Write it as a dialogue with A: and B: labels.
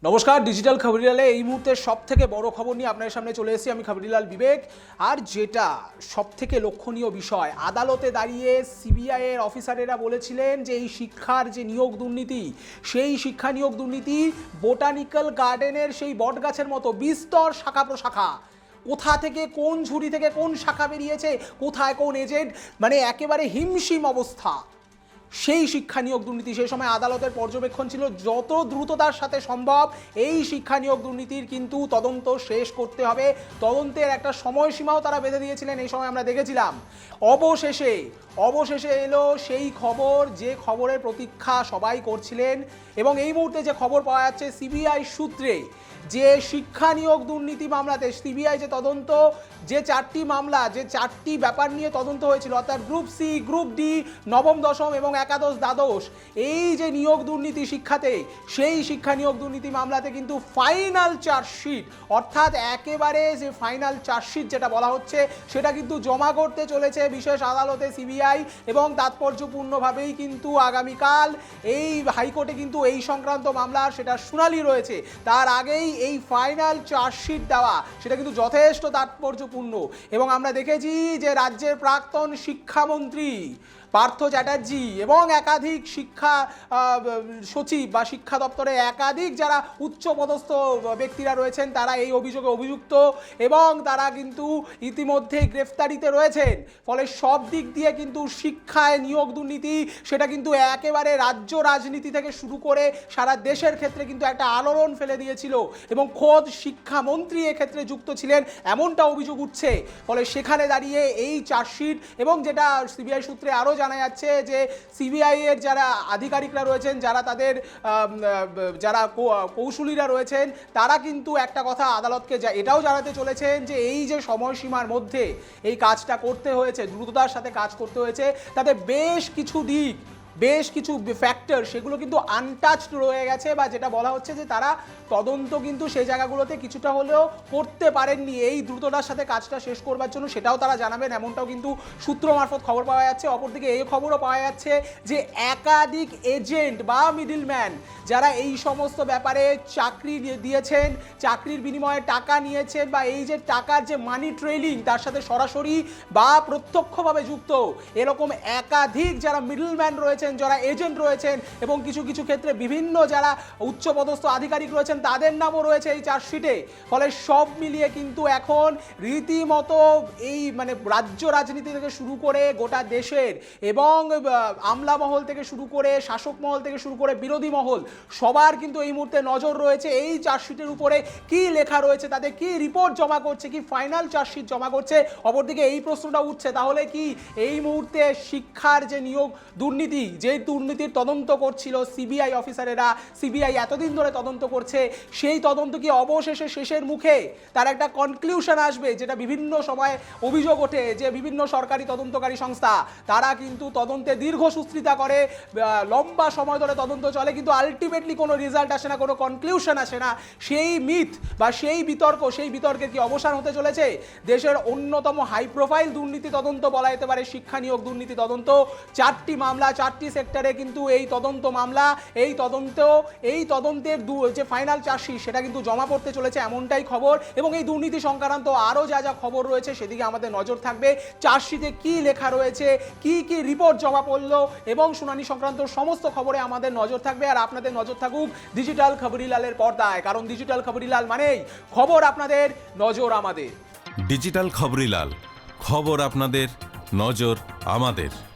A: নমস্কার, ডিজিটাল খবরিলালে এই মুহূর্তে সবথেকে বড় খবর নিয়ে আপনাদের সামনে চলে এসেছি আমি খবরিলাল বিবেক। আর যেটা সবথেকে লক্ষণীয় বিষয়, আদালতে দাঁড়িয়ে সিবিআই এর অফিসারেরা বলেছিলেন যে এই শিক্ষার যে নিয়োগ দুর্নীতি, সেই শিক্ষা নিয়োগ দুর্নীতি বোটানিক্যাল গার্ডেনের সেই বটগাছের মতো বিস্তর শাখা প্রশাখা। কোথা থেকে কোন ঝুড়ি থেকে কোন শাখা বেরিয়েছে, কোথায় কোন এজেন্ট, মানে একেবারে হিমশিম অবস্থা। সেই শিক্ষা নিয়োগ দুর্নীতি, সেই সময় আদালতের পর্যবেক্ষণ ছিল যত দ্রুততার সাথে সম্ভব এই শিক্ষা নিয়োগ দুর্নীতির কিন্তু তদন্ত শেষ করতে হবে। তদন্তের একটা সময়সীমাও তারা বেঁধে দিয়েছিলেন, এই সময় আমরা দেখেছিলাম। অবশেষে এলো সেই খবর, যে খবরের প্রতীক্ষা সবাই করছিলেন। এবং এই মুহূর্তে যে খবর পাওয়া যাচ্ছে সিবিআই সূত্রে, যে শিক্ষা নিয়োগ দুর্নীতি মামলাতে সিবিআই যে তদন্ত, যে চারটি মামলা, যে চারটি ব্যাপার নিয়ে তদন্ত হয়েছিল, অর্থাৎ গ্রুপ সি, গ্রুপ ডি, নবম দশম এবং একাদশ দ্বাদশ, এই যে নিয়োগ দুর্নীতি শিক্ষাতে, সেই শিক্ষা নিয়োগ দুর্নীতি মামলাতে কিন্তু ফাইনাল চার্জশিট, অর্থাৎ একেবারে যে ফাইনাল চার্জশিট যেটা বলা হচ্ছে, সেটা কিন্তু জমা করতে চলেছে বিশেষ আদালতে সিবিআই। এবং তাৎপর্যপূর্ণভাবেই কিন্তু আগামীকাল এই হাইকোর্টে কিন্তু এই সংক্রান্ত মামলার সেটা শুনানি রয়েছে। তার আগেই এই ফাইনাল চার্জশিট দেওয়া, সেটা কিন্তু যথেষ্ট তাৎপর্যপূর্ণ। এবং আমরা দেখেছি যে রাজ্যের প্রাক্তন শিক্ষামন্ত্রী পার্থ চ্যাটার্জি এবং একাধিক শিক্ষা সচিব বা শিক্ষা দপ্তরে একাধিক যারা উচ্চপদস্থ ব্যক্তিরা রয়েছেন, তারা এই অভিযোগে অভিযুক্ত এবং তারা কিন্তু ইতিমধ্যেই গ্রেফতারিতে রয়েছেন। ফলে সব দিক দিয়ে কিন্তু শিক্ষায় নিয়োগ দুর্নীতি, সেটা কিন্তু একেবারে রাজ্য রাজনীতি থেকে শুরু করে সারা দেশের ক্ষেত্রে কিন্তু একটা আলোড়ন ফেলে দিয়েছিল এবং খোদ শিক্ষামন্ত্রী এক্ষেত্রে যুক্ত ছিলেন, এমনটা অভিযোগ উঠছে। ফলে সেখানে দাঁড়িয়ে এই চার্জশিট, এবং যেটা সিবিআই সূত্রে আরও জানা যাচ্ছে যে সিবিআই এর যারা আধিকারিকরা রয়েছেন, যারা তাদের যারা কৌশলীরা রয়েছেন, তারা কিন্তু একটা কথা আদালতকে এটাও জানাতে চলেছেন যে এই যে সময়সীমার মধ্যে এই কাজটা করতে হয়েছে, দ্রুততার সাথে কাজ করতে হয়েছে, তাতে বেশ কিছু দিক, বেশ কিছু ফ্যাক্টর সেগুলো কিন্তু আনটাচড রয়ে গেছে, বা যেটা বলা হচ্ছে যে তারা তদন্ত কিন্তু সেই জায়গাগুলোতে কিছুটা হলেও করতে পারেননি এই দ্রুততার সাথে কাজটা শেষ করবার জন্য, সেটাও তারা জানাবেন, এমনটাও কিন্তু সূত্র মারফত খবর পাওয়া যাচ্ছে। অপরদিকে এই খবরও পাওয়া যাচ্ছে যে একাধিক এজেন্ট বা মিডলম্যান যারা এই সমস্ত ব্যাপারে চাকরি দিয়েছেন, চাকরির বিনিময়ে টাকা নিয়েছেন, বা এই যে টাকার যে মানি ট্রেলিং, তার সাথে সরাসরি বা প্রত্যক্ষভাবে যুক্ত এরকম একাধিক যারা মিডলম্যান রয়েছেন, যারা এজেন্ট রয়েছেন, এবং কিছু কিছু ক্ষেত্রে বিভিন্ন যারা উচ্চপদস্থ আধিকারিক রয়েছেন, তাদের নামও রয়েছে এই চার্জশিটে। ফলে সব মিলিয়ে কিন্তু এখন রীতিমতো এই মানে রাজ্য রাজনীতি থেকে শুরু করে গোটা দেশের, এবং আমলা মহল থেকে শুরু করে শাসক মহল থেকে শুরু করে বিরোধী মহল, সবার কিন্তু এই মুহূর্তে নজর রয়েছে এই চার্জশিটের উপরে। কি লেখা রয়েছে, তাদের কি রিপোর্ট জমা করছে, কি ফাইনাল চার্জশিট জমা করছে। অপরদিকে এই প্রশ্নটা উঠছে, তাহলে কি এই মুহূর্তে শিক্ষার যে নিয়োগ দুর্নীতি, যে দুর্নীতির তদন্ত করছিল সিবিআই অফিসারেরা, সিবিআই এতদিন ধরে তদন্ত করছে, সেই তদন্ত কি অবশেষে শেষের মুখে তার একটা কনক্লুশন আসবে? যেটা বিভিন্ন সময় অভিযোগ ওঠে যে বিভিন্ন সরকারি তদন্তকারী সংস্থা তারা কিন্তু তদন্তে দীর্ঘসূত্রিতা করে, লম্বা সময় ধরে তদন্ত চলে, কিন্তু আলটিমেটলি কোনো রেজাল্ট আসে না, কোনো কনক্লুশন আসে না। সেই মিথ বা সেই বিতর্কের কি অবসান হতে চলেছে? দেশের অন্যতম হাই প্রোফাইল দুর্নীতি তদন্ত বলা যেতে পারে শিক্ষা নিয়োগ দুর্নীতি তদন্ত। চারটি মামলা, চারটি সেক্টরে কিন্তু এই তদন্ত মামলা, এই তদন্তের যে ফাইনাল চার্জশিট সেটা কিন্তু জমা পড়তে চলেছে, এমনটাই খবর। এবং এই দুর্নীতি সংক্রান্ত আরও যা যা খবর রয়েছে সেদিকে আমাদের নজর থাকবে। চার্জশিটে কি লেখা রয়েছে, কি কি রিপোর্ট জমা পড়লো, এবং শুনানি সংক্রান্ত সমস্ত খবরে আমাদের নজর থাকবে। আর আপনাদের নজর থাকুক ডিজিটাল খবরিলালের পর্দায়, কারণ ডিজিটাল খবরিলাল মানেই খবর আপনাদের, নজর আমাদের।
B: ডিজিটাল খবরিলাল, খবর আপনাদের, নজর আমাদের।